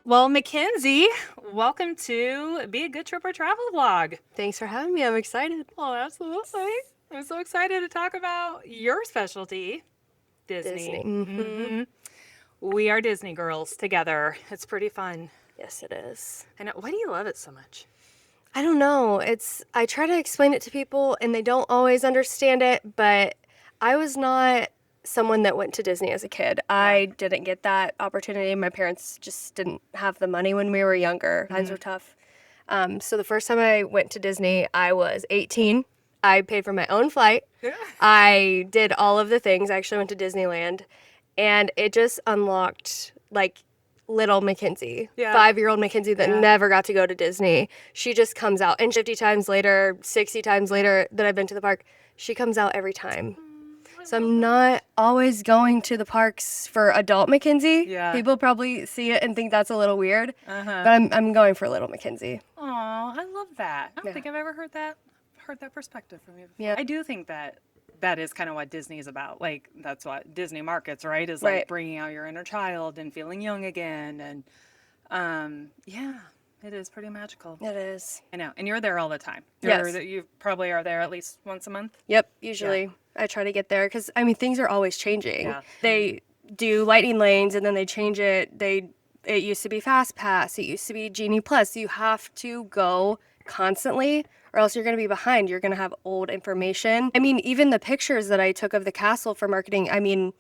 Well, Mackenzie, welcome to Be a Good Trip or Travel Vlog. Thanks for having me. I'm excited. Oh, absolutely. I'm so excited to talk about your specialty, Disney. Disney. Hmm. We are Disney girls together. It's pretty fun. Yes, it is. And why do you love it so much? I don't know. I try to explain it to people and they don't always understand it, but I was not someone that went to Disney as a kid. Yeah. I didn't get that opportunity. My parents just didn't have the money when we were younger. Times were tough. So the first time I went to Disney, I was 18. I paid for my own flight. Yeah. I did all of the things. I actually went to Disneyland, and it just unlocked like little Mackenzie, Yeah. 5-year-old Mackenzie that Yeah. never got to go to Disney. She just comes out, and 50 times later, 60 times later that I've been to the park, she comes out every time. So I'm not always going to the parks for adult Mackenzie. Yeah. People probably see it and think that's a little weird, Uh-huh. but I'm going for little Mackenzie. Oh, I love that. I don't Yeah. think I've ever heard that perspective from you before. Yeah. I do think that is kind of what Disney is about. Like that's what Disney markets, right? Is like Right. bringing out your inner child and feeling young again. And yeah, it is pretty magical. It is. I know. And you're there all the time. Yes. You probably are there at least once a month. Yep, usually I try to get there because I mean things are always changing. Yeah. They do lightning lanes and then they change it. It used to be Fast Pass. It used to be Genie Plus. You have to go constantly or else you're going to be behind. You're going to have old information. I mean, even the pictures that I took of the castle for marketing, I mean,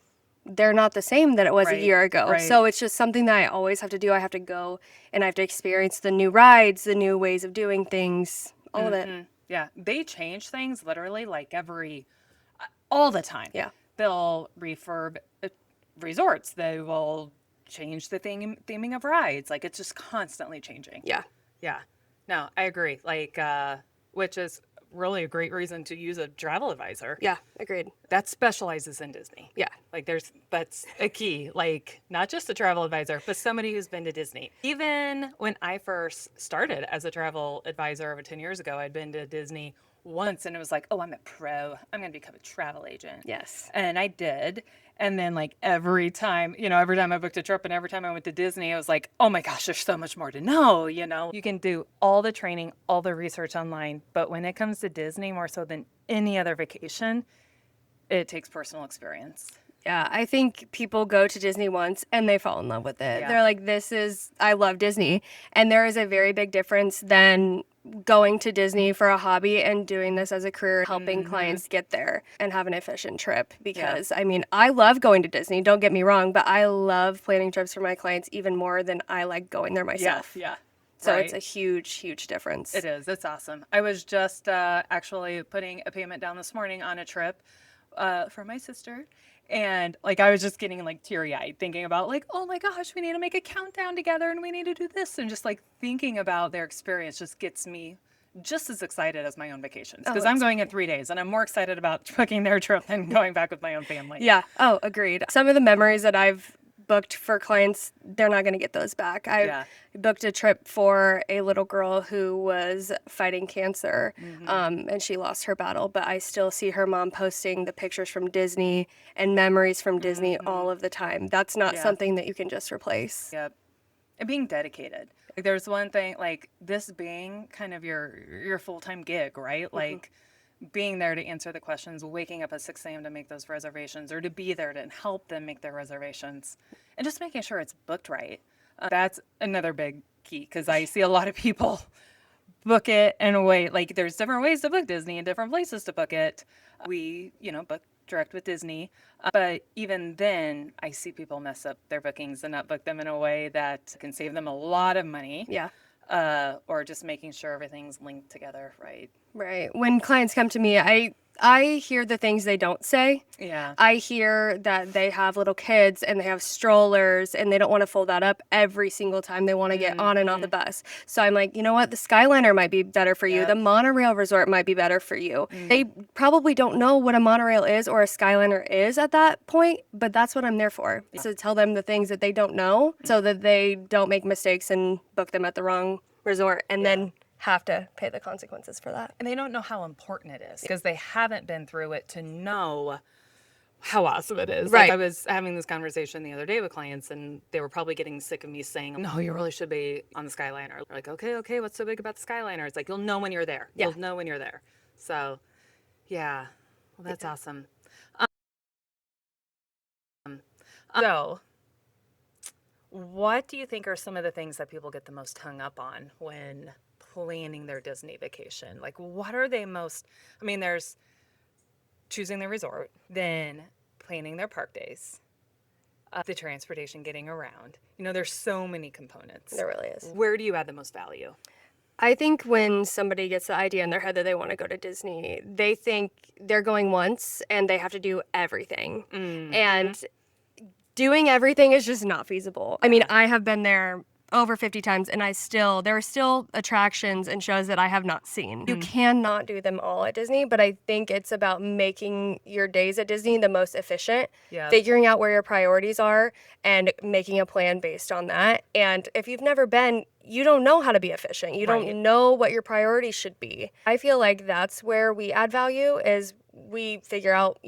they're not the same that it was a Right, year ago. right. So it's just something that I always have to do. I have to go and I have to experience the new rides, the new ways of doing things, all of it. Yeah. They change things literally like all the time. Yeah. They'll refurb resorts. They will change the theming of rides. Like it's just constantly changing. Yeah. Yeah. No, I agree. Like, which is really a great reason to use a travel advisor Yeah, agreed. that specializes in Disney. Yeah. Like, that's a key. Like, not just a travel advisor, but somebody who's been to Disney. Even when I first started as a travel advisor over 10 years ago, I'd been to Disney once and it was like, oh, I'm a pro. I'm going to become a travel agent. Yes. And I did. And then like every time I booked a trip and every time I went to Disney, I was like, oh my gosh, there's so much more to know, you know? You can do all the training, all the research online, but when it comes to Disney, more so than any other vacation, it takes personal experience. Yeah, I think people go to Disney once and they fall in love with it. Yeah. They're like, I love Disney. And there is a very big difference than going to Disney for a hobby and doing this as a career, helping clients get there and have an efficient trip. Because, I mean, I love going to Disney, don't get me wrong, but I love planning trips for my clients even more than I like going there myself. Yeah. So Right. it's a huge, huge difference. It is. It's awesome. I was just actually putting a payment down this morning on a trip for my sister. And like I was just getting like teary eyed thinking about like, oh my gosh, we need to make a countdown together and we need to do this. And just like thinking about their experience just gets me just as excited as my own vacations. Because I'm going in 3 days and I'm more excited about booking their trip than going back with my own family. Yeah. Oh, agreed. Some of the memories that I've booked for clients, they're not going to get those back. I booked a trip for a little girl who was fighting cancer, and she lost her battle, but I still see her mom posting the pictures from Disney and memories from Disney all of the time. That's not something that you can just replace. Yep. And being dedicated. Like there's one thing like this being kind of your full-time gig, right? Like being there to answer the questions, waking up at 6 a.m. to make those reservations or to be there to help them make their reservations and just making sure it's booked right. That's another big key because I see a lot of people book it and wait. Like there's different ways to book Disney and different places to book it. We, book direct with Disney. But even then, I see people mess up their bookings and not book them in a way that can save them a lot of money. Yeah. Or just making sure everything's linked together, right? Right. When clients come to me, I hear the things they don't say. Yeah. I hear that they have little kids and they have strollers and they don't want to fold that up every single time they want to get on and off the bus. So I'm like, you know what? The Skyliner might be better for you. Yep. The Monorail resort might be better for you. They probably don't know what a monorail is or a Skyliner is at that point, but that's what I'm there for. So tell them the things that they don't know so that they don't make mistakes and book them at the wrong resort and then have to pay the consequences for that. And they don't know how important it is because they haven't been through it to know how awesome it is. Like, Right. I was having this conversation the other day with clients, and they were probably getting sick of me saying, no, you really should be on the Skyliner. Like, okay, what's so big about the Skyliner? It's like, you'll know when you're there. Yeah. You'll know when you're there. So, yeah. Well, that's awesome. So, what do you think are some of the things that people get the most hung up on when planning their Disney vacation? Like, what are they most, I mean, there's choosing the resort, then planning their park days, the transportation getting around. You know, there's so many components. There really is. Where do you add the most value? I think when somebody gets the idea in their head that they want to go to Disney, they think they're going once and they have to do everything. And doing everything is just not feasible. I mean, I have been there over 50 times and there are still attractions and shows that I have not seen. You cannot do them all at Disney, but I think it's about making your days at Disney the most efficient, figuring out where your priorities are and making a plan based on that. And if you've never been, you don't know how to be efficient. You don't know what your priorities should be. I feel like that's where we add value is we figure out,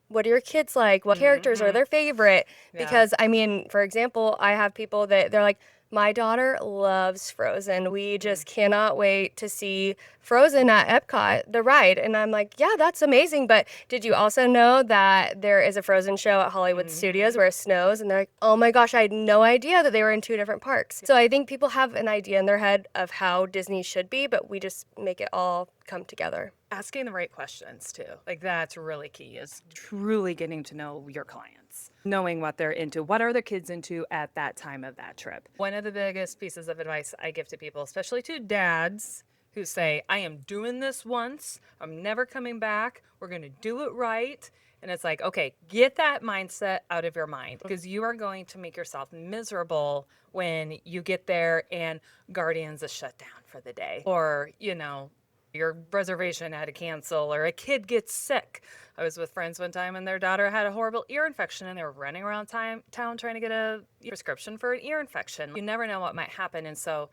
what do your kids like? What characters are their favorite? Because, I mean, for example, I have people that they're like, my daughter loves Frozen. We just cannot wait to see Frozen at Epcot, the ride. And I'm like, yeah, that's amazing. But did you also know that there is a Frozen show at Hollywood Studios where it snows? And they're like, oh my gosh, I had no idea that they were in two different parks. So I think people have an idea in their head of how Disney should be, but we just make it all come together. Asking the right questions too. Like, that's really key, is truly getting to know your clients, knowing what they're into, what are their kids into at that time of that trip. One of the biggest pieces of advice I give to people, especially to dads who say, I am doing this once, I'm never coming back, we're going to do it right. And it's like, okay, get that mindset out of your mind, because you are going to make yourself miserable when you get there and Guardians is shut down for the day, or, your reservation had to cancel, or a kid gets sick. I was with friends one time and their daughter had a horrible ear infection and they were running around town trying to get a prescription for an ear infection. You never know what might happen. And so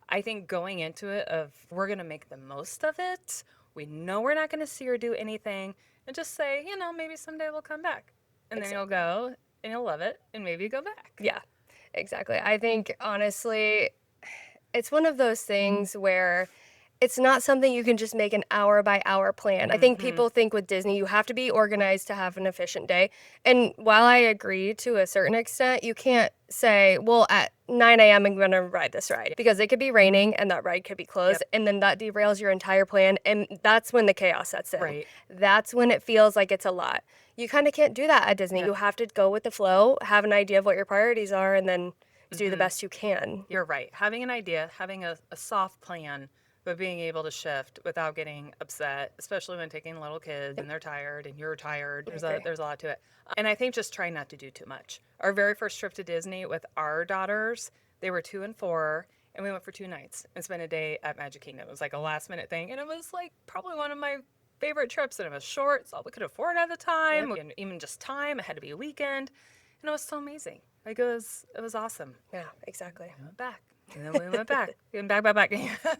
I think going into it of, we're going to make the most of it. We know we're not going to see or do anything, and just say, maybe someday we'll come back. And then you'll go and you'll love it and maybe go back. Yeah, exactly. I think honestly, it's one of those things where it's not something you can just make an hour by hour plan. I think people think with Disney, you have to be organized to have an efficient day. And while I agree to a certain extent, you can't say, well, at 9 a.m. I'm going to ride this ride, because it could be raining and that ride could be closed. And then that derails your entire plan. And that's when the chaos sets in. Right. That's when it feels like it's a lot. You kind of can't do that at Disney. You have to go with the flow, have an idea of what your priorities are, and then do the best you can. You're right. Having an idea, having a soft plan, but being able to shift without getting upset, especially when taking little kids and they're tired and you're tired. There's a lot to it. And I think just try not to do too much. Our very first trip to Disney with our daughters, they were 2 and 4, and we went for 2 nights and spent a day at Magic Kingdom. It was like a last minute thing, and it was like probably one of my favorite trips, and it was short. It's all we could afford at the time. And even just time, it had to be a weekend, and it was so amazing. Like, it was awesome. Yeah, exactly. We went back. And then we went back. And back.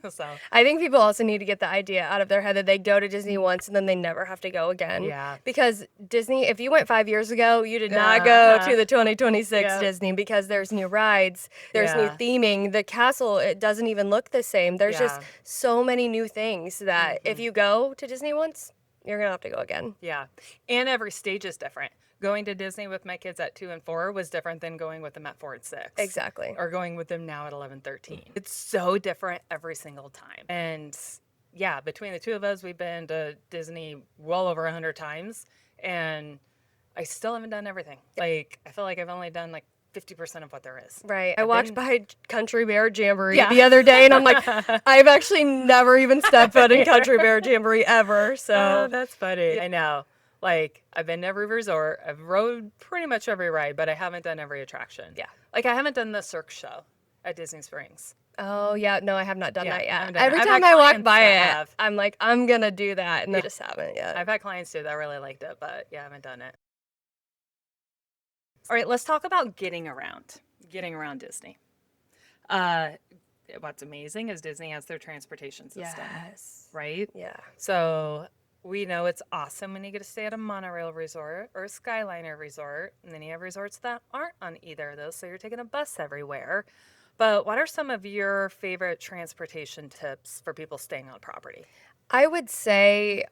So I think people also need to get the idea out of their head that they go to Disney once and then they never have to go again. Yeah. Because Disney, if you went 5 years ago, you did not go to the 2026 Disney, because there's new rides, there's new theming. The castle, it doesn't even look the same. There's just so many new things that if you go to Disney once, you're going to have to go again. Yeah. And every stage is different. Going to Disney with my kids at 2 and 4 was different than going with them at 4 and 6. Exactly. Or going with them now at 11, 13. It's so different every single time. And yeah, between the two of us, we've been to Disney well over 100 times, and I still haven't done everything. Like, I feel like I've only done like 50% of what there is. Right. I walked by Country Bear Jamboree the other day, and I'm like, I've actually never even stepped foot in Country Bear Jamboree ever. So that's funny. I know. Like, I've been to every resort. I've rode pretty much every ride, but I haven't done every attraction. Yeah. Like, I haven't done the Cirque show at Disney Springs. Oh, yeah. No, I have not done that yet. Done Every it. time I walk by it, I'm like, I'm going to do that, and I just haven't yet. I've had clients too that really liked it, but I haven't done it. All right, let's talk about getting around Disney. What's amazing is Disney has their transportation system. Yes. Right? Yeah. So We know it's awesome when you get to stay at a monorail resort or a Skyliner resort, and then you have resorts that aren't on either of those, so you're taking a bus everywhere. But what are some of your favorite transportation tips for people staying on property? I would say,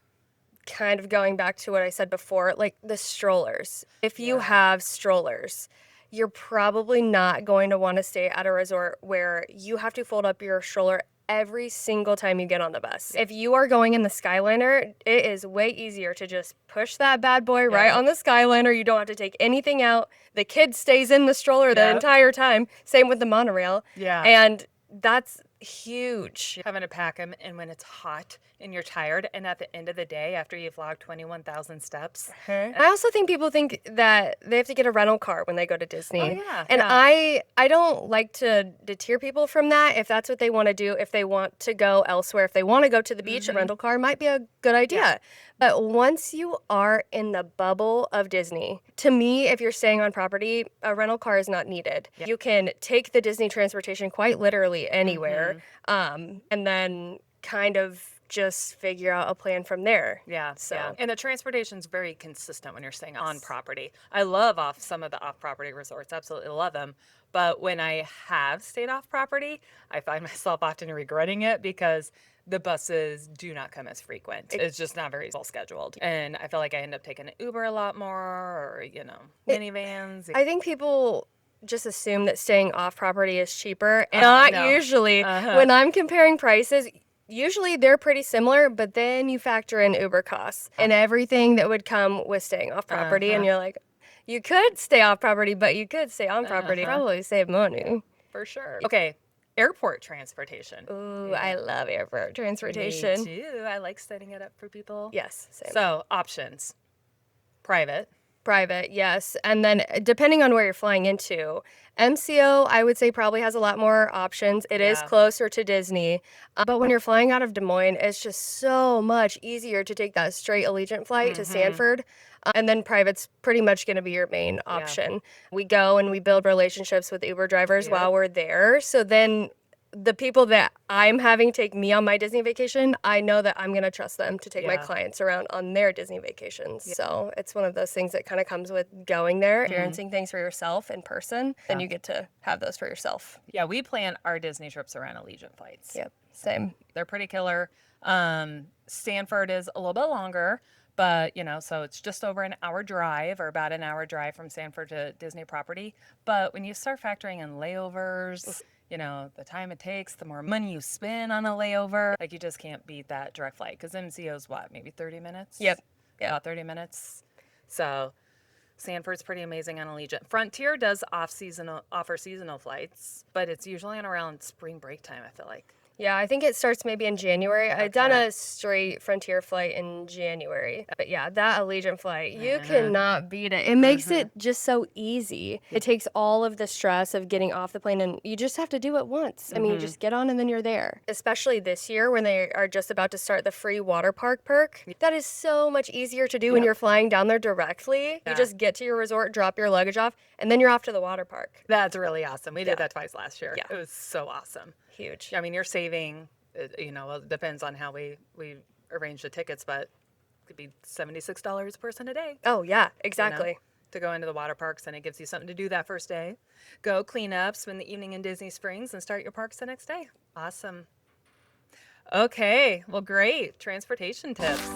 kind of going back to what I said before, like the strollers. If you Yeah. have strollers, you're probably not going to want to stay at a resort where you have to fold up your stroller every single time you get on the bus. If you are going in the Skyliner, it is way easier to just push that bad boy right Yep. on the Skyliner. You don't have to take anything out. The kid stays in the stroller the Yep. entire time. Same with the monorail. Yeah. And that's huge. Having to pack them, and when it's hot and you're tired, and at the end of the day, after you've logged 21,000 steps. I also think people think that they have to get a rental car when they go to Disney. Oh, yeah. And Yeah. I don't like to deter people from that. If that's what they want to do, if they want to go elsewhere, if they want to go to the beach, a rental car might be a good idea. Yeah. But once you are in the bubble of Disney, to me, if you're staying on property, a rental car is not needed. Yeah. You can take the Disney transportation quite literally anywhere, and then kind of just figure out a plan from there. Yeah. So- Yeah. And the transportation's very consistent when you're staying on property. I love some of the off-property resorts. Absolutely love them. But when I have stayed off property, I find myself often regretting it because the buses do not come as frequent. It's just not very well scheduled. And I feel like I end up taking an Uber a lot more, or, minivans. I think people just assume that staying off property is cheaper. And not no. usually. When I'm comparing prices, usually they're pretty similar, but then you factor in Uber costs and everything that would come with staying off property. And you're like, you could stay off property, but you could stay on property. Probably save money. For sure. Okay. Airport transportation. Ooh, I love airport transportation. Me too. I like setting it up for people. Yes, same. So, options. Private. Private, yes. And then depending on where you're flying into, MCO, I would say probably has a lot more options. It is Yeah. closer to Disney. But when you're flying out of Des Moines, it's just so much easier to take that straight Allegiant flight to Sanford. And then private's pretty much going to be your main option. We go and we build relationships with Uber drivers Yep. while we're there. So then the people that I'm having take me on my Disney vacation, I know that I'm going to trust them to take my Yeah. clients around on their Disney vacations. So it's one of those things that kind of comes with going there, experiencing things for yourself in person, then you get to have those for yourself. Yeah, we plan our Disney trips around Allegiant flights. Yep, same. They're pretty killer. Stanford is a little bit longer, but so it's just over an hour drive, or about an hour drive from Stanford to Disney property. But when you start factoring in layovers, the time it takes, the more money you spend on a layover, like you just can't beat that direct flight. Because MCO's what, maybe 30 minutes? Yep. About 30 minutes. So Sanford's pretty amazing on Allegiant. Frontier does offer seasonal flights, but it's usually on around spring break time, I feel like. Yeah, I think it starts maybe in January. I've done a straight Frontier flight in January. But yeah, that Allegiant flight, you cannot beat it. It makes it just so easy. It takes all of the stress of getting off the plane, and you just have to do it once. I mean, you just get on and then you're there. Especially this year when they are just about to start the free water park perk. That is so much easier to do when you're flying down there directly. You just get to your resort, drop your luggage off, and then you're off to the water park. That's really awesome. We did that twice last year. Yeah. It was so awesome. Huge. I mean, you're saving, well, it depends on how we arrange the tickets, but it could be $76 a person a day. Oh, yeah, exactly. To go into the water parks, and it gives you something to do that first day. Go clean up, spend the evening in Disney Springs, and start your parks the next day. Awesome. Okay, well, great. Transportation tips.